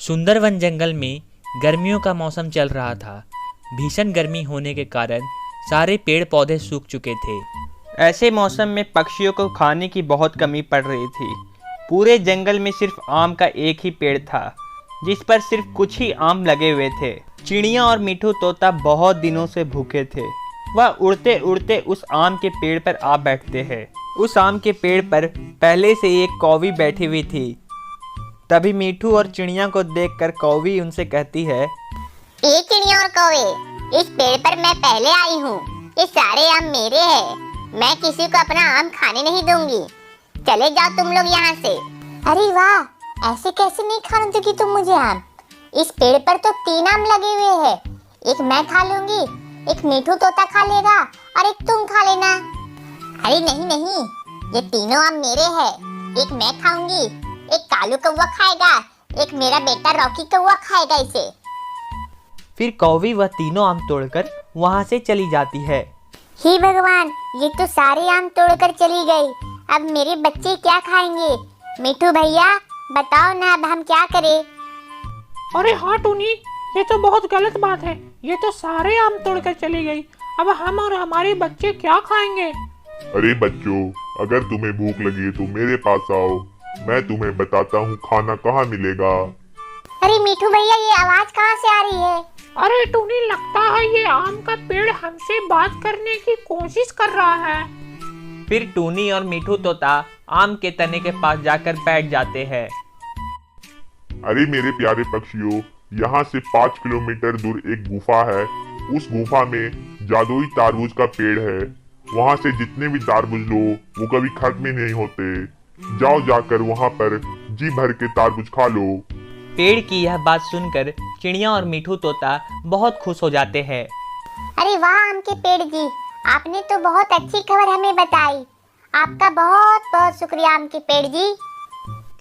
सुंदरवन जंगल में गर्मियों का मौसम चल रहा था। भीषण गर्मी होने के कारण सारे पेड़ पौधे सूख चुके थे। ऐसे मौसम में पक्षियों को खाने की बहुत कमी पड़ रही थी। पूरे जंगल में सिर्फ आम का एक ही पेड़ था, जिस पर सिर्फ कुछ ही आम लगे हुए थे। चिड़िया और मिठू तोता बहुत दिनों से भूखे थे। वह उड़ते उड़ते उस आम के पेड़ पर आ बैठते हैं। उस आम के पेड़ पर पहले से एक कौवी बैठी हुई थी। तभी मिठू और चिड़िया को देखकर कौवी उनसे कहती है, ए चिड़िया और कौवे, इस पेड़ पर मैं पहले आई हूँ। ये सारे आम मेरे हैं। मैं किसी को अपना आम खाने नहीं दूंगी। चले जाओ तुम लोग यहाँ से। अरे वाह, ऐसे कैसे नहीं खाने दोगी तुम मुझे आम? इस पेड़ पर तो 3 आम लगे हुए हैं। एक मैं खा लूंगी, एक मिठू तोता खा लेगा और एक तुम खा लेना। अरे नहीं नहीं, ये तीनों आम मेरे हैं। एक मैं खाऊंगी, एक कालू कौवा खाएगा, एक मेरा बेटा रॉकी कौवा खाएगा इसे। फिर कौवी वह तीनों आम तोड़कर वहाँ से चली जाती है। हे भगवान, ये तो सारे आम तोड़कर चली गई। अब मेरे बच्चे क्या खाएंगे? मिठू भैया बताओ ना, अब हम क्या करें? अरे हाँ टूनी, ये तो बहुत गलत बात है। ये तो सारे आम तोड़कर चली गई। अब हम और हमारे बच्चे क्या खाएंगे? अरे बच्चों, अगर तुम्हें भूख लगी है तो मेरे पास आओ, मैं तुम्हें बताता हूँ खाना कहाँ मिलेगा। अरे मिठू भैया, ये आवाज कहाँ से आ रही है? अरे टूनी, लगता है ये आम का पेड़ हमसे बात करने की कोशिश कर रहा है। फिर टूनी और मिठू तोता आम के तने के पास जाकर बैठ जाते हैं। अरे मेरे प्यारे पक्षियों, यहाँ से 5 किलोमीटर दूर एक गुफा है। उस गुफा में जादुई तारबूज का पेड़ है। वहाँ से जितने भी तारबूज लो वो कभी खत्म ही नहीं होते। जाओ, जाकर वहाँ पर जी भर के तारबूज खा लो। पेड़ की यह बात सुनकर चिड़िया और मिठू तोता बहुत खुश हो जाते हैं। अरे वाह आम के पेड़ जी, आपने तो बहुत अच्छी खबर हमें बताई। आपका बहुत बहुत शुक्रिया आम के पेड़ जी।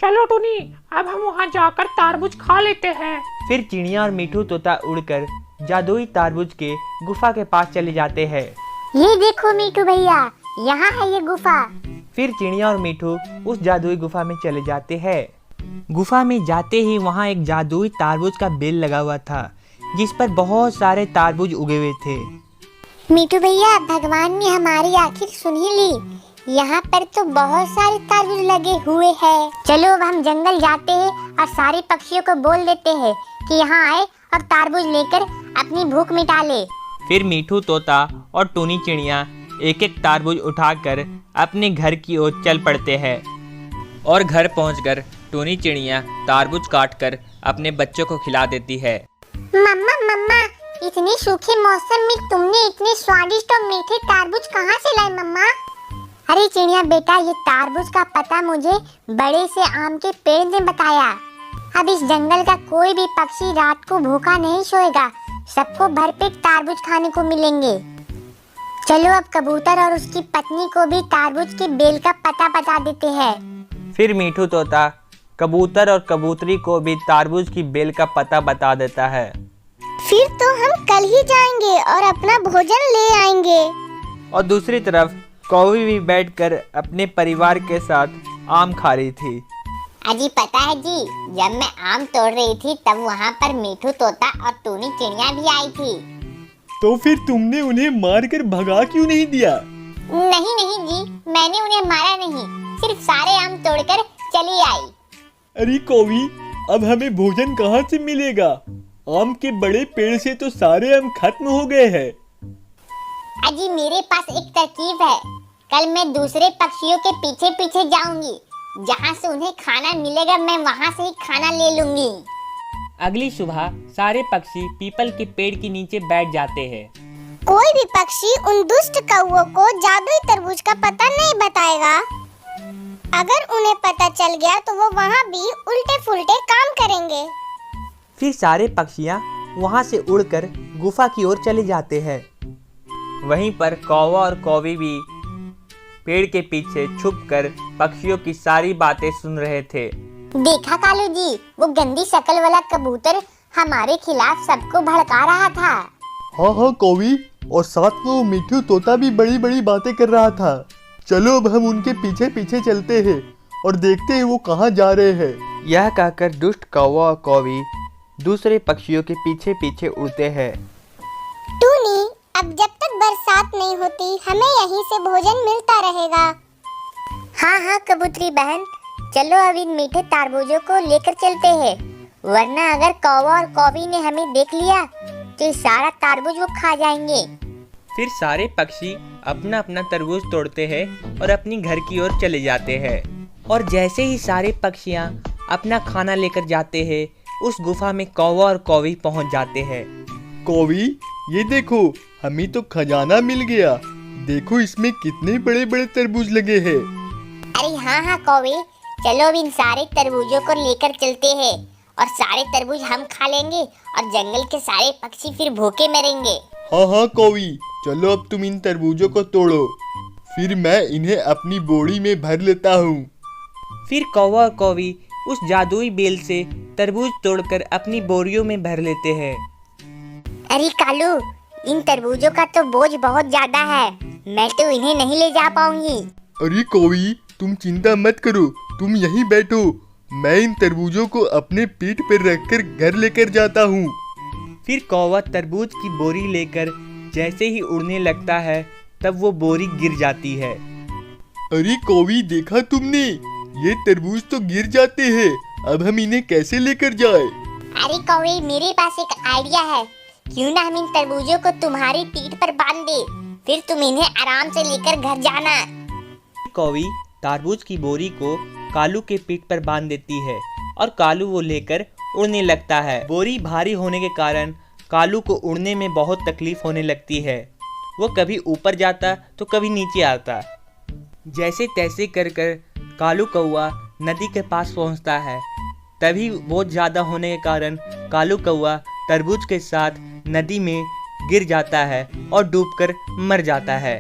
चलो टूनी, अब हम वहाँ जाकर तारबूज खा लेते हैं। फिर चिड़िया और मिठू तोता उड़कर जादुई तारबूज के गुफा के पास चले जाते हैं। ये देखो मिठू भैया, यहाँ है ये गुफा। फिर चिड़िया और मिठू उस जादुई गुफा में चले जाते हैं। गुफा में जाते ही वहाँ एक जादुई तारबूज का बेल लगा हुआ था, जिस पर बहुत सारे तारबूज उगे हुए थे। मिठू भैया, भगवान ने हमारी आखिर सुन ही ली। यहाँ पर तो बहुत सारे तारबूज लगे हुए हैं। चलो अब हम जंगल जाते हैं और सारे पक्षियों को बोल देते हैं कि यहाँ आए और तारबूज लेकर अपनी भूख मिटा ले। फिर मिठू तोता और टूनी चिड़िया एक एक तारबूज उठाकर अपने घर की ओर चल पड़ते हैं। और घर पहुंचकर टूनी चिड़िया तारबूज काटकर अपने बच्चों को खिला देती है। मम्मा मम्मा, इतने सूखे मौसम में तुमने इतने स्वादिष्ट और मीठे तारबूज कहाँ से लाए मम्मा? अरे चिड़िया बेटा, ये तारबूज का पता मुझे बड़े से आम के पेड़ ने बताया। अब इस जंगल का कोई भी पक्षी रात को भूखा नहीं सोएगा। सबको भरपेट तारबूज खाने को मिलेंगे। चलो अब कबूतर और उसकी पत्नी को भी तारबूज के बेल का पता बता देते हैं। फिर मिठू तोता कबूतर और कबूतरी को भी तारबूज की बेल का पता बता देता है। फिर तो हम कल ही जाएंगे और अपना भोजन ले आएंगे। और दूसरी तरफ कौवी भी बैठकर अपने परिवार के साथ आम खा रही थी। अजी पता है जी, जब मैं आम तोड़ रही थी तब वहाँ पर मिठू तोता और टूनी चिड़िया भी आई थी। तो फिर तुमने उन्हें मारकर भगा क्यों नहीं दिया? नहीं नहीं जी, मैंने उन्हें मारा नहीं, सिर्फ सारे आम तोड़कर चली आई। अरे कौवी, अब हमें भोजन कहाँ से मिलेगा? आम के बड़े पेड़ से तो सारे आम खत्म हो गए हैं। अजी मेरे पास एक तरकीब है। कल मैं दूसरे पक्षियों के पीछे पीछे जाऊंगी। जहाँ से उन्हें खाना मिलेगा मैं वहाँ से ही खाना ले लूंगी। अगली सुबह सारे पक्षी पीपल के पेड़ के नीचे बैठ जाते हैं। कोई भी पक्षी उन दुष्ट कौवों को जादुई तरबूज का पता नहीं बताएगा। अगर उन्हें पता चल गया तो वो वहाँ भी उल्टे फुल्टे काम करेंगे। फिर सारे पक्षियाँ वहाँ से उड़कर गुफा की ओर चले जाते हैं। वहीं पर कौवा और कौवी भी पेड़ के पीछे छुपकर पक्षियों की सारी बातें सुन रहे थे। देखा कालू जी, वो गंदी शक्ल वाला कबूतर हमारे खिलाफ सबको भड़का रहा था। हाँ हाँ कौवी, और साथ में वो मिठू तोता भी बड़ी बड़ी बातें कर रहा था। चलो अब हम उनके पीछे पीछे चलते हैं और देखते हैं वो कहाँ जा रहे हैं। यह कहकर दुष्ट कौवा और कौवी दूसरे पक्षियों के पीछे पीछे उड़ते हैं। टूनी, अब जब तक बरसात नहीं होती हमें यहीं से भोजन मिलता रहेगा। हाँ हाँ कबूतरी बहन, चलो अब इन मीठे तरबूजों को लेकर चलते हैं, वरना अगर कौवा और कौवी ने हमें देख लिया तो ये सारा तरबूज वो खा जाएंगे। फिर सारे पक्षी अपना अपना तरबूज तोड़ते हैं और अपनी घर की ओर चले जाते हैं। और जैसे ही सारे पक्षियाँ अपना खाना लेकर जाते हैं, उस गुफा में कौवा और कौवी पहुंच जाते हैं। कौवी, ये देखो, हमें तो खजाना मिल गया। देखो इसमें कितने बड़े बड़े तरबूज लगे हैं। अरे हाँ हाँ कौवे, चलो अब इन सारे तरबूजों को लेकर चलते हैं और सारे तरबूज हम खा लेंगे और जंगल के सारे पक्षी फिर भूखे मरेंगे। हाँ हाँ कौवी, चलो अब तुम इन तरबूजों को तोड़ो, फिर मैं इन्हें अपनी बोरी में भर लेता हूँ। फिर कौवा और कौवी उस जादुई बेल से तरबूज तोड़कर अपनी बोरियों में भर लेते हैं। अरे कालू, इन तरबूजों का तो बोझ बहुत ज्यादा है, मैं तो इन्हें नहीं ले जा पाऊंगी। अरे कौवी, तुम चिंता मत करो, तुम यहीं बैठो, मैं इन तरबूजों को अपने पीठ पर रखकर घर लेकर जाता हूँ। फिर कौवा तरबूज की बोरी लेकर जैसे ही उड़ने लगता है, तब वो बोरी गिर जाती है। अरे कौवी, देखा तुमने, ये तरबूज तो गिर जाते हैं, अब हम इन्हें कैसे लेकर जाए? अरे कौवे, मेरे पास एक आइडिया है, क्यों ना हम इन तरबूजों को तुम्हारी पीठ पर बांध दे, फिर तुम इन्हें आराम से लेकर घर जाना। कौवी तरबूज की बोरी को कालू के पीठ पर बांध देती है और कालू वो लेकर उड़ने लगता है। बोरी भारी होने के कारण कालू को उड़ने में बहुत तकलीफ होने लगती है। वो कभी ऊपर जाता तो कभी नीचे आता। जैसे तैसे कर कर कालू कौवा नदी के पास पहुंचता है। तभी बहुत ज़्यादा होने के कारण कालू कौवा तरबूज के साथ नदी में गिर जाता है और डूबकर मर जाता है।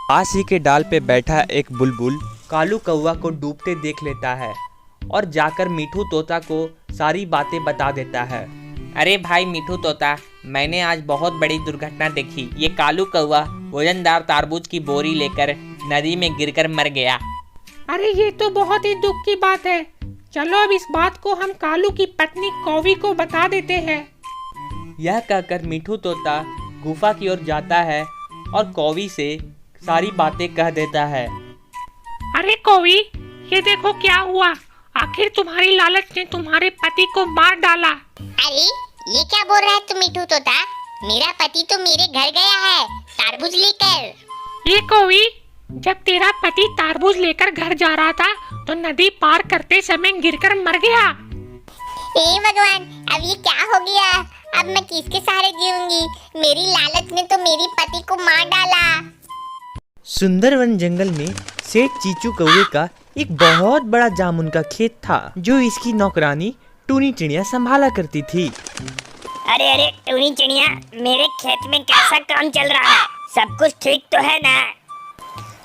पास ही के डाल पे बैठा एक बुलबुल कालू कौवा को डूबते देख लेता है और जाकर मीठू तोता को सारी बातें बता देता है। अरे भाई मीठू तोता, मैंने आज बहुत बड़ी दुर्घटना देखी। ये कालू कौवा वजनदार तरबूज की बोरी लेकर नदी में गिरकर मर गया। अरे ये तो बहुत ही दुख की बात है। चलो अब इस बात को हम कालू की पत्नी कौवी को बता देते हैं। यह कहकर मीठू तोता गुफा की ओर जाता है और कौवी से सारी बातें कह देता है। अरे कौवी, ये देखो क्या हुआ, आखिर तुम्हारी लालच ने तुम्हारे पति को मार डाला। अरे ये क्या बोल रहा है तुम मीठू तोता, मेरा पति तो मेरे घर गया है तरबूज लेकर। ये कौवी, जब तेरा पति तरबूज लेकर घर जा रहा था तो नदी पार करते समय गिरकर मर गया। हे भगवान, अब ये क्या हो गया, अब मैं किसके सहारे जीऊंगी, मेरी लालच ने तो मेरी पति को मार डाला। सुंदरवन जंगल में सेठ चीचू कौवे का एक बहुत बड़ा जामुन का खेत था, जो इसकी नौकरानी टूनी चिड़िया संभाला करती थी। अरे अरे टूनी चिड़िया, मेरे खेत में कैसा काम चल रहा है, सब कुछ ठीक तो है ना?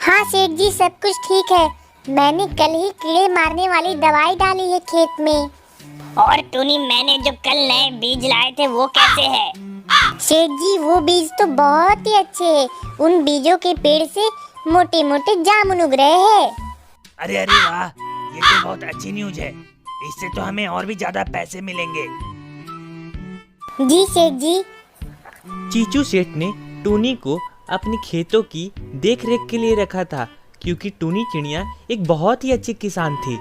हाँ सेठ जी, सब कुछ ठीक है, मैंने कल ही कीड़े मारने वाली दवाई डाली है खेत में। और टूनी, मैंने जो कल नए बीज लाए थे वो कैसे है? सेठ जी, वो बीज तो बहुत ही अच्छे हैं, उन बीजों के पेड़ से मोटे मोटे जामुन उग रहे हैं। अरे अरे वाह, ये तो बहुत अच्छी न्यूज है, इससे तो हमें और भी ज्यादा पैसे मिलेंगे। जी सेठ जी। चीचू सेठ ने टूनी को अपनी खेतों की देखरेख के लिए रखा था, क्योंकि टूनी चिड़िया एक बहुत ही अच्छी किसान थी,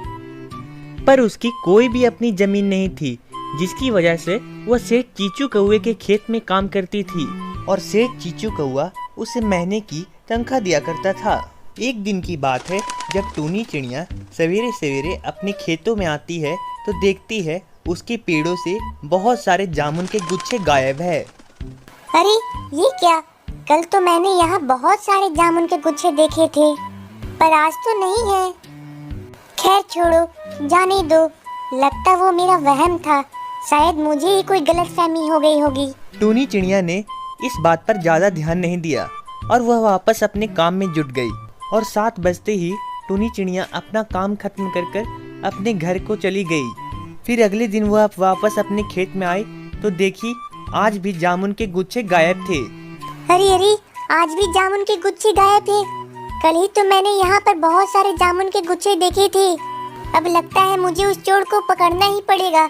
पर उसकी कोई भी अपनी जमीन नहीं थी, जिसकी वजह से वह सेठ चीचू कौवे के खेत में काम करती थी और सेठ चीचू कौवा उसे महीने की तनख्वाह दिया करता था। एक दिन की बात है, जब टूनी चिड़िया सवेरे सवेरे अपने खेतों में आती है तो देखती है उसके पेड़ों से बहुत सारे जामुन के गुच्छे गायब है। अरे ये क्या, कल तो मैंने यहाँ बहुत सारे जामुन के गुच्छे देखे थे, पर आज तो नहीं है। खैर छोड़ो, जाने दो, लगता वो मेरा वहम था, शायद मुझे ही कोई गलतफहमी हो गई होगी। टूनी चिड़िया ने इस बात पर ज़्यादा ध्यान नहीं दिया और वह वापस अपने काम में जुट गई और 7 बजते ही टूनी चिड़िया अपना काम खत्म कर अपने घर को चली गई। फिर अगले दिन वह वापस अपने खेत में आई तो देखी आज भी जामुन के गुच्छे गायब थे। अरे अरे, आज भी जामुन के गुच्छे गायब थे, कल ही तो मैंने यहाँ पर बहुत सारे जामुन के गुच्छे देखे थे, अब लगता है मुझे उस चोर को पकड़ना ही पड़ेगा,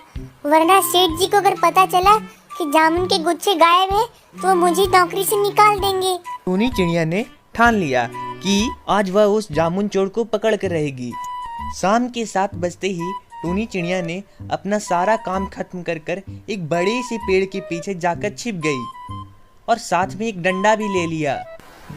वरना सेठ जी को अगर पता चला कि जामुन के गुच्छे गायब हैं तो वो मुझे नौकरी से निकाल देंगे। टूनी चिड़िया ने ठान लिया कि आज वह उस जामुन चोर को पकड़ कर रहेगी। शाम के 7 बजते ही टूनी चिड़िया ने अपना सारा काम खत्म कर एक बड़े से पेड़ के पीछे जाकर छिप गई और साथ में एक डंडा भी ले लिया।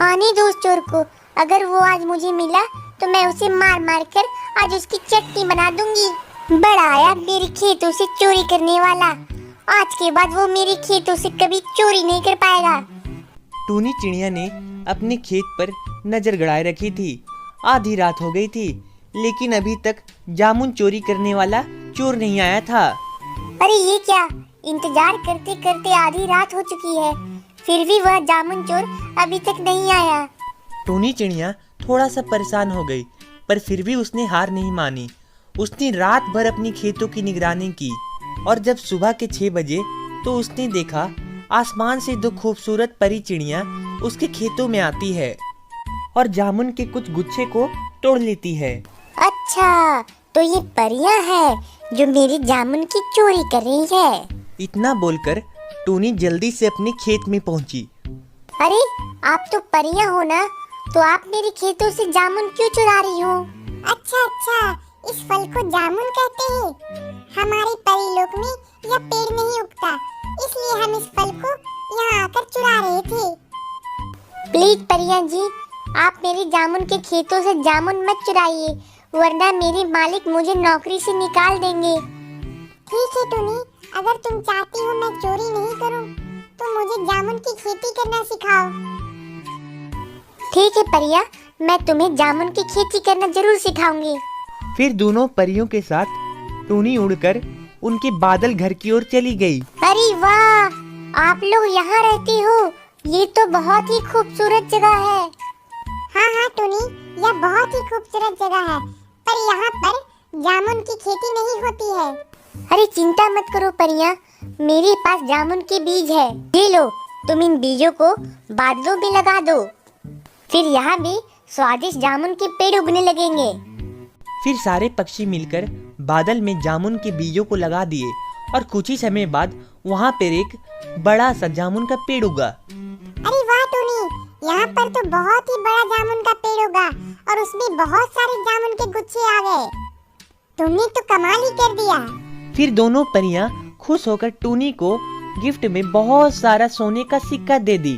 आने दो उस चोर को, अगर वो आज मुझे मिला तो मैं उसे मार मार कर आज उसकी चटनी बना दूंगी। बड़ा आया मेरे खेतों से चोरी करने वाला, आज के बाद वो मेरे खेतों से कभी चोरी नहीं कर पाएगा। टूनी चिड़िया ने अपने खेत पर नजर गड़ाए रखी थी। आधी रात हो गई थी, लेकिन अभी तक जामुन चोरी करने वाला चोर नहीं आया था। अरे ये क्या, इंतजार करते करते आधी रात हो चुकी है, फिर भी वह जामुन चोर अभी तक नहीं आया। टूनी चिड़िया थोड़ा सा परेशान हो गई, पर फिर भी उसने हार नहीं मानी। उसने रात भर अपनी खेतों की निगरानी की और जब सुबह के 6 बजे तो उसने देखा आसमान से 2 खूबसूरत परी चिड़िया उसके खेतों में आती है और जामुन के कुछ गुच्छे को तोड़ लेती है। अच्छा, तो ये परियां हैं जो मेरी जामुन की चोरी कर रही है। इतना बोलकर टूनी जल्दी से अपने खेत में पहुंची। अरे आप तो परियां हो ना, तो आप मेरे खेतों से जामुन क्यों चुरा रही हो? अच्छा, इस फल को जामुन कहते हैं। हमारे परीलोक में यह पेड़ नहीं उगता, इसलिए हम इस फल को यहाँ आकर चुरा रहे थे। प्लीज परियां जी, आप मेरे जामुन के खेतों से जामुन मत चुराइए, वरना मेरे मालिक मुझे नौकरी से निकाल देंगे। ठीक है टूनी, अगर तुम चाहती हो मैं चोरी नहीं करूं, तो मुझे जामुन की खेती करना सिखाओ। ठीक है परिया, मैं तुम्हें जामुन की खेती करना जरूर सिखाऊंगी। फिर दोनों परियों के साथ टूनी उड़कर उनके बादल घर की ओर चली गई। अरे वाह, आप लोग यहाँ रहती हो, ये तो बहुत ही खूबसूरत जगह है। हाँ टूनी, यह बहुत ही खूबसूरत जगह है, पर यहाँ पर जामुन की खेती नहीं होती है। अरे चिंता मत करो परियां, मेरे पास जामुन के बीज है। ये लो, तुम इन बीजों को बादलों में लगा दो, फिर यहाँ भी स्वादिष्ट जामुन के पेड़ उगने लगेंगे। फिर सारे पक्षी मिलकर बादल में जामुन के बीजों को लगा दिए और कुछ ही समय बाद वहाँ पर एक बड़ा सा जामुन का पेड़ उगा। अरे वाह टूनी, यहाँ पर तो बहुत ही बड़ा जामुन का पेड़ उगा और उसमें बहुत सारे जामुन के गुच्छे आ गए। तुमने तो कमाल ही कर दिया। फिर दोनों परियां खुश होकर टूनी को गिफ्ट में बहुत सारा सोने का सिक्का दे दी।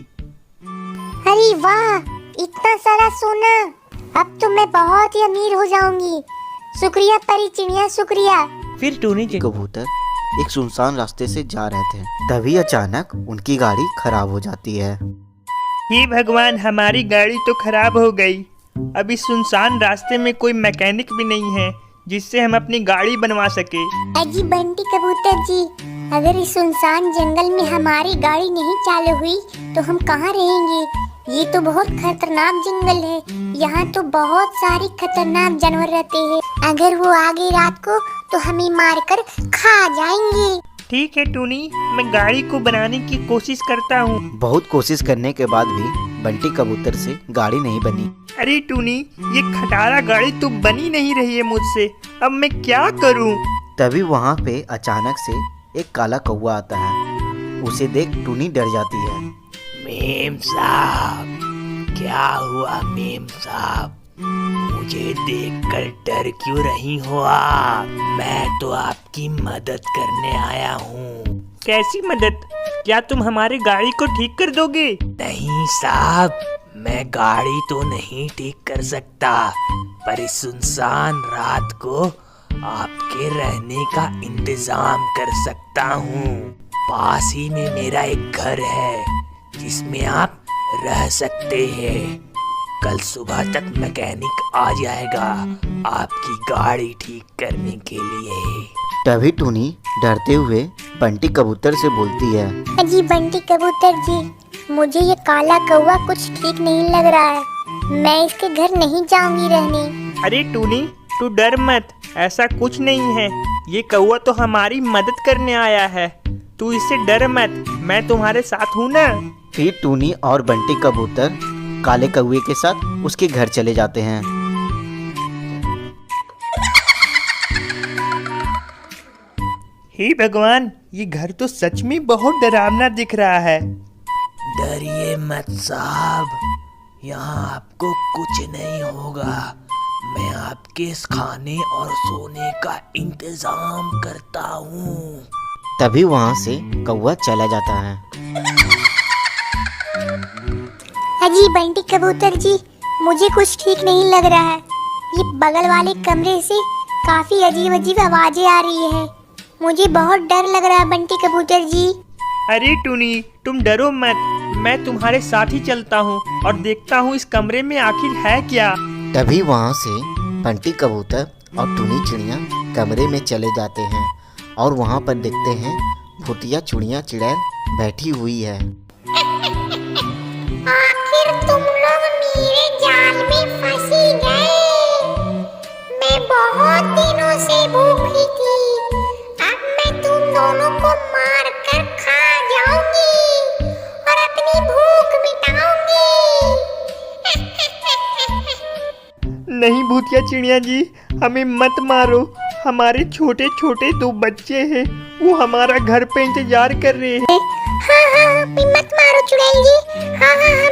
अरे वाह, इतना सारा सोना, अब तो मैं बहुत ही अमीर हो जाऊंगी। शुक्रिया परी चिड़िया, शुक्रिया। फिर टूनी कबूतर एक सुनसान रास्ते से जा रहे थे, तभी अचानक उनकी गाड़ी खराब हो जाती है। हे भगवान, हमारी गाड़ी तो खराब हो गई। अब इस सुनसान रास्ते में कोई मैकेनिक भी नहीं है जिससे हम अपनी गाड़ी बनवा सके। अजी बंटी कबूतर जी, अगर इस सुनसान जंगल में हमारी गाड़ी नहीं चालू हुई तो हम कहाँ रहेंगे? ये तो बहुत खतरनाक जंगल है, यहाँ तो बहुत सारे खतरनाक जानवर रहते हैं। अगर वो आ गए रात को तो हमें मारकर खा जाएंगे। ठीक है टूनी, मैं गाड़ी को बनाने की कोशिश करता हूँ। बहुत कोशिश करने के बाद भी बंटी कबूतर से गाड़ी नहीं बनी। अरे टूनी, ये खटारा गाड़ी तो बनी नहीं रही है मुझसे, अब मैं क्या करूँ? तभी वहाँ पे अचानक से एक काला कौवा आता है। उसे देख टूनी डर जाती है। मेम साहब, क्या हुआ मेम साहब? मुझे देखकर डर क्यों रही हो आप? मैं तो आपकी मदद करने आया हूँ। कैसी मदद? क्या तुम हमारी गाड़ी को ठीक कर दोगे? नहीं साहब, मैं गाड़ी तो नहीं ठीक कर सकता, पर इस सुनसान रात को आपके रहने का इंतजाम कर सकता हूँ। पास ही में मेरा एक घर है जिसमें आप रह सकते हैं। कल सुबह तक मैकेनिक आ जाएगा आपकी गाड़ी ठीक करने के लिए। तभी टूनी डरते हुए बंटी कबूतर से बोलती है। अजी बंटी कबूतर जी, मुझे ये काला कौवा कुछ ठीक नहीं लग रहा है, मैं इसके घर नहीं जाऊंगी रहने। अरे टूनी, तू डर मत, ऐसा कुछ नहीं है। ये कौवा तो हमारी मदद करने आया है, तू इससे डर मत, मैं तुम्हारे साथ हूँ ना। फिर टूनी और बंटी कबूतर काले कौवे के साथ उसके घर चले जाते हैं। हे भगवान, ये घर तो सच में बहुत डरावना दिख रहा है। डरिए मत साहब, यहाँ आपको कुछ नहीं होगा। मैं आपके इस खाने और सोने का इंतजाम करता हूँ। तभी वहाँ से कौवा चला जाता है। अजी बंटी कबूतर जी, मुझे कुछ ठीक नहीं लग रहा है। ये बगल वाले कमरे से काफी अजीब अजीब आवाजें आ रही है। मुझे बहुत डर लग रहा है बंटी कबूतर जी। अरे टुनी, तुम डरो मत, मैं तुम्हारे साथ ही चलता हूँ और देखता हूँ इस कमरे में आखिर है क्या। तभी वहाँ से बंटी कबूतर और टुनी चिड़िया कमरे में चले जाते हैं और वहाँ पर देखते हैं भूतिया चुड़िया चुड़ैल बैठी हुई है। आखिर तुम लोग मेरे जाल में फंसी गए। मैं बहुत दिनों से भूखी थी, अब मैं तुम दोनों को मार कर खा जाऊंगी और अपनी भूख मिटाऊंगी। नहीं भूतिया चिड़िया जी, हमें मत मारो। हमारे छोटे छोटे 2 बच्चे हैं, वो हमारा घर पे इंतजार कर रहे हैं। हाँ हाँ, मत मारो चुड़ैल जी। हाँ हाँ